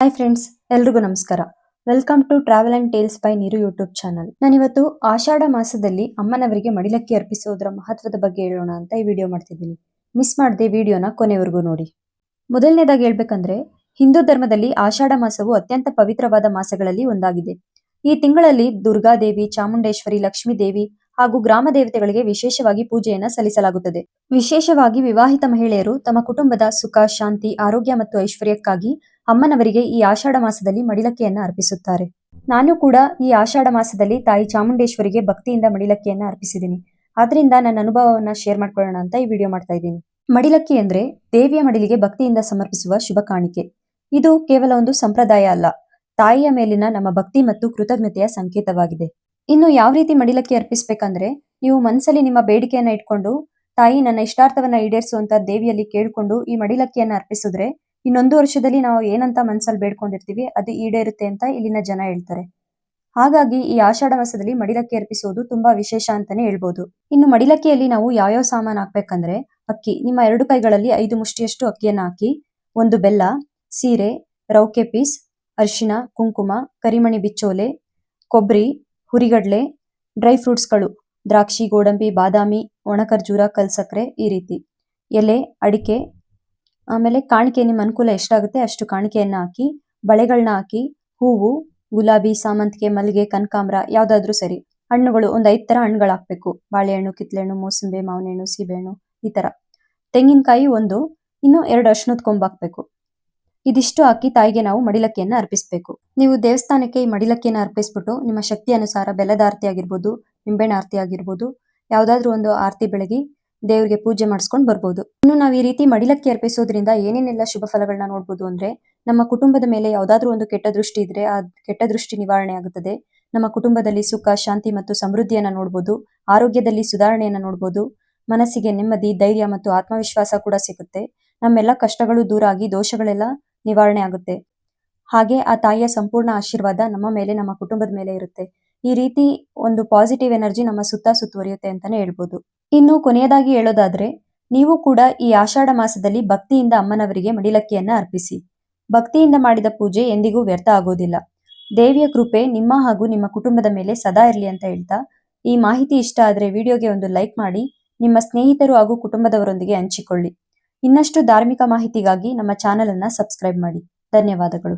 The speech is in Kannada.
ಹಾಯ್ ಫ್ರೆಂಡ್ಸ್, ಎಲ್ರಿಗೂ ನಮಸ್ಕಾರ. Welcome to travel and tales by Neeru YouTube channel. ನಾನಿವತ್ತು ಆಷಾಢ ಮಾಸದಲ್ಲಿ ಅಮ್ಮನವರಿಗೆ ಮಡಿಲಕ್ಕಿ ಅರ್ಪಿಸೋದ್ರ ಮಹತ್ವದ ಬಗ್ಗೆ ಹೇಳೋಣ ಅಂತ ಈ ವಿಡಿಯೋ ಮಾಡ್ತಿದ್ದೀನಿ. ಮಿಸ್ ಮಾಡದೆ ವಿಡಿಯೋನ ಕೊನೆವರೆಗೂ ನೋಡಿ. ಮೊದಲನೇದಾಗಿ ಹೇಳ್ಬೇಕಂದ್ರೆ, ಹಿಂದೂ ಧರ್ಮದಲ್ಲಿ ಆಷಾಢ ಮಾಸವು ಅತ್ಯಂತ ಪವಿತ್ರವಾದ ಮಾಸಗಳಲ್ಲಿ ಒಂದಾಗಿದೆ. ಈ ತಿಂಗಳಲ್ಲಿ ದುರ್ಗಾದೇವಿ, ಚಾಮುಂಡೇಶ್ವರಿ, ಲಕ್ಷ್ಮೀ ದೇವಿ ಹಾಗೂ ಗ್ರಾಮ ದೇವತೆಗಳಿಗೆ ವಿಶೇಷವಾಗಿ ಪೂಜೆಯನ್ನ ಸಲ್ಲಿಸಲಾಗುತ್ತದೆ. ವಿಶೇಷವಾಗಿ ವಿವಾಹಿತ ಮಹಿಳೆಯರು ತಮ್ಮ ಕುಟುಂಬದ ಸುಖ, ಶಾಂತಿ, ಆರೋಗ್ಯ ಮತ್ತು ಐಶ್ವರ್ಯಕ್ಕಾಗಿ ಅಮ್ಮನವರಿಗೆ ಈ ಆಷಾಢ ಮಾಸದಲ್ಲಿ ಮಡಿಲಕ್ಕಿಯನ್ನ ಅರ್ಪಿಸುತ್ತಾರೆ. ನಾನು ಕೂಡ ಈ ಆಷಾಢ ಮಾಸದಲ್ಲಿ ತಾಯಿ ಚಾಮುಂಡೇಶ್ವರಿಗೆ ಭಕ್ತಿಯಿಂದ ಮಡಿಲಕ್ಕಿಯನ್ನ ಅರ್ಪಿಸಿದ್ದೀನಿ. ಆದ್ರಿಂದ ನನ್ನ ಅನುಭವವನ್ನ ಶೇರ್ ಮಾಡ್ಕೊಳ್ಳೋಣ ಅಂತ ಈ ವಿಡಿಯೋ ಮಾಡ್ತಾ ಇದ್ದೀನಿ. ಮಡಿಲಕ್ಕಿ ಅಂದ್ರೆ ದೇವಿಯ ಮಡಿಲಿಗೆ ಭಕ್ತಿಯಿಂದ ಸಮರ್ಪಿಸುವ ಶುಭ ಕಾಣಿಕೆ. ಇದು ಕೇವಲ ಒಂದು ಸಂಪ್ರದಾಯ ಅಲ್ಲ, ತಾಯಿಯ ಮೇಲಿನ ನಮ್ಮ ಭಕ್ತಿ ಮತ್ತು ಕೃತಜ್ಞತೆಯ ಸಂಕೇತವಾಗಿದೆ. ಇನ್ನು ಯಾವ ರೀತಿ ಮಡಿಲಕ್ಕಿ ಅರ್ಪಿಸ್ಬೇಕಂದ್ರೆ, ನೀವು ಮನಸ್ಸಲ್ಲಿ ನಿಮ್ಮ ಬೇಡಿಕೆಯನ್ನ ಇಟ್ಕೊಂಡು, ತಾಯಿ ನನ್ನ ಇಷ್ಟಾರ್ಥವನ್ನ ಈಡೇರಿಸುವಂತ ದೇವಿಯಲ್ಲಿ ಕೇಳ್ಕೊಂಡು ಈ ಮಡಿಲಕ್ಕಿಯನ್ನ ಅರ್ಪಿಸಿದ್ರೆ ಇನ್ನೊಂದು ವರ್ಷದಲ್ಲಿ ನಾವು ಏನಂತ ಮನಸ್ಸಲ್ಲಿ ಬೇಡ್ಕೊಂಡಿರ್ತೀವಿ ಅದು ಈಡೇರುತ್ತೆ ಅಂತ ಇಲ್ಲಿನ ಜನ ಹೇಳ್ತಾರೆ. ಹಾಗಾಗಿ ಈ ಆಷಾಢ ಮಾಸದಲ್ಲಿ ಮಡಿಲಕ್ಕಿ ಅರ್ಪಿಸುವುದು ತುಂಬಾ ವಿಶೇಷ ಅಂತಾನೆ ಹೇಳ್ಬೋದು. ಇನ್ನು ಮಡಿಲಕ್ಕಿಯಲ್ಲಿ ನಾವು ಯಾವ್ಯಾವ ಸಾಮಾನು ಹಾಕ್ಬೇಕಂದ್ರೆ, ಅಕ್ಕಿ, ನಿಮ್ಮ 2 ಕೈಗಳಲ್ಲಿ 5 ಮುಷ್ಟಿಯಷ್ಟು ಅಕ್ಕಿಯನ್ನ ಹಾಕಿ, ಒಂದು ಬೆಲ್ಲ, ಸೀರೆ, ರೌಕೆ ಪೀಸ್, ಅರಿಶಿನ, ಕುಂಕುಮ, ಕರಿಮಣಿ ಬಿಚ್ಚೋಲೆ, ಕೊಬ್ಬರಿ, ಹುರಿಗಡ್ಲೆ, ಡ್ರೈ ಫ್ರೂಟ್ಸ್ಗಳು, ದ್ರಾಕ್ಷಿ, ಗೋಡಂಬಿ, ಬಾದಾಮಿ, ಒಣಖರ್ಜೂರ, ಕಲ್ಸಕ್ರೆ, ಈ ರೀತಿ ಎಲೆ, ಅಡಿಕೆ, ಆಮೇಲೆ ಕಾಣಿಕೆ, ನಿಮ್ಮ ಅನುಕೂಲ ಎಷ್ಟಾಗುತ್ತೆ ಅಷ್ಟು ಕಾಣಿಕೆಯನ್ನ ಹಾಕಿ, ಬಳೆಗಳನ್ನ ಹಾಕಿ, ಹೂವು, ಗುಲಾಬಿ, ಸಾಮಂತಿಗೆ, ಮಲ್ಲಿಗೆ, ಕನಕಾಂಬರ ಯಾವ್ದಾದ್ರೂ ಸರಿ, ಹಣ್ಣುಗಳು ಒಂದು 5 ತರ ಹಣ್ಣುಗಳು ಹಾಕ್ಬೇಕು. ಬಾಳೆಹಣ್ಣು, ಕಿತ್ಳೆಹಣ್ಣು, ಮೋಸಂಬೆ, ಮಾವಿನಹಣ್ಣು, ಸೀಬೆಹಣ್ಣು, ಈ ತರ. ತೆಂಗಿನಕಾಯಿ ಒಂದು, ಇನ್ನು 2 ಅರ್ಶಿನದ ಕೊಂಬು ಹಾಕ್ಬೇಕು. ಇದಿಷ್ಟು ಹಾಕಿ ತಾಯಿಗೆ ನಾವು ಮಡಿಲಕ್ಕಿಯನ್ನ ಅರ್ಪಿಸ್ಬೇಕು. ನೀವು ದೇವಸ್ಥಾನಕ್ಕೆ ಈ ಮಡಿಲಕ್ಕಿಯನ್ನ ಅರ್ಪಿಸ್ಬಿಟ್ಟು ನಿಮ್ಮ ಶಕ್ತಿ ಅನುಸಾರ ಬೆಲ್ಲದ ಆರತಿ ಆಗಿರ್ಬೋದು, ನಿಂಬೆಹಣ್ಣು ಆರತಿ ಆಗಿರ್ಬೋದು, ಯಾವ್ದಾದ್ರು ಒಂದು ಆರತಿ ಬೆಳಗಿ ದೇವರಿಗೆ ಪೂಜೆ ಮಾಡಿಸ್ಕೊಂಡು ಬರ್ಬೋದು. ಇನ್ನು ನಾವು ಈ ರೀತಿ ಮಡಿಲಕ್ಕಿ ಅರ್ಪಿಸೋದ್ರಿಂದ ಏನೇನೆಲ್ಲ ಶುಭ ಫಲಗಳನ್ನ ನೋಡ್ಬೋದು ಅಂದ್ರೆ, ನಮ್ಮ ಕುಟುಂಬದ ಮೇಲೆ ಯಾವ್ದಾದ್ರು ಒಂದು ಕೆಟ್ಟ ದೃಷ್ಟಿ ಇದ್ರೆ ಆ ಕೆಟ್ಟ ದೃಷ್ಟಿ ನಿವಾರಣೆ ಆಗುತ್ತದೆ. ನಮ್ಮ ಕುಟುಂಬದಲ್ಲಿ ಸುಖ, ಶಾಂತಿ ಮತ್ತು ಸಮೃದ್ಧಿಯನ್ನ ನೋಡ್ಬೋದು. ಆರೋಗ್ಯದಲ್ಲಿ ಸುಧಾರಣೆಯನ್ನ ನೋಡ್ಬೋದು. ಮನಸ್ಸಿಗೆ ನೆಮ್ಮದಿ, ಧೈರ್ಯ ಮತ್ತು ಆತ್ಮವಿಶ್ವಾಸ ಕೂಡ ಸಿಗುತ್ತೆ. ನಮ್ಮೆಲ್ಲ ಕಷ್ಟಗಳು ದೂರ ಆಗಿ ದೋಷಗಳೆಲ್ಲ ನಿವಾರಣೆ ಆಗುತ್ತೆ. ಹಾಗೆ ಆ ತಾಯಿಯ ಸಂಪೂರ್ಣ ಆಶೀರ್ವಾದ ನಮ್ಮ ಮೇಲೆ, ನಮ್ಮ ಕುಟುಂಬದ ಮೇಲೆ ಇರುತ್ತೆ. ಈ ರೀತಿ ಒಂದು ಪಾಸಿಟಿವ್ ಎನರ್ಜಿ ನಮ್ಮ ಸುತ್ತ ಸುತ್ತುವರಿಯುತ್ತೆ ಅಂತಾನೆ ಹೇಳ್ಬೋದು. ಇನ್ನು ಕೊನೆಯದಾಗಿ ಹೇಳೋದಾದ್ರೆ, ನೀವು ಕೂಡ ಈ ಆಷಾಢ ಮಾಸದಲ್ಲಿ ಭಕ್ತಿಯಿಂದ ಅಮ್ಮನವರಿಗೆ ಮಡಿಲಕ್ಕಿಯನ್ನ ಅರ್ಪಿಸಿ. ಭಕ್ತಿಯಿಂದ ಮಾಡಿದ ಪೂಜೆ ಎಂದಿಗೂ ವ್ಯರ್ಥ ಆಗೋದಿಲ್ಲ. ದೇವಿಯ ಕೃಪೆ ನಿಮ್ಮ ಹಾಗೂ ನಿಮ್ಮ ಕುಟುಂಬದ ಮೇಲೆ ಸದಾ ಇರಲಿ ಅಂತ ಹೇಳ್ತಾ, ಈ ಮಾಹಿತಿ ಇಷ್ಟ ಆದ್ರೆ ವಿಡಿಯೋಗೆ ಒಂದು ಲೈಕ್ ಮಾಡಿ, ನಿಮ್ಮ ಸ್ನೇಹಿತರು ಹಾಗೂ ಕುಟುಂಬದವರೊಂದಿಗೆ ಹಂಚಿಕೊಳ್ಳಿ. ಇನ್ನಷ್ಟು ಧಾರ್ಮಿಕ ಮಾಹಿತಿಗಾಗಿ ನಮ್ಮ ಚಾನೆಲ್ ಅನ್ನ ಸಬ್ಸ್ಕ್ರೈಬ್ ಮಾಡಿ. ಧನ್ಯವಾದಗಳು.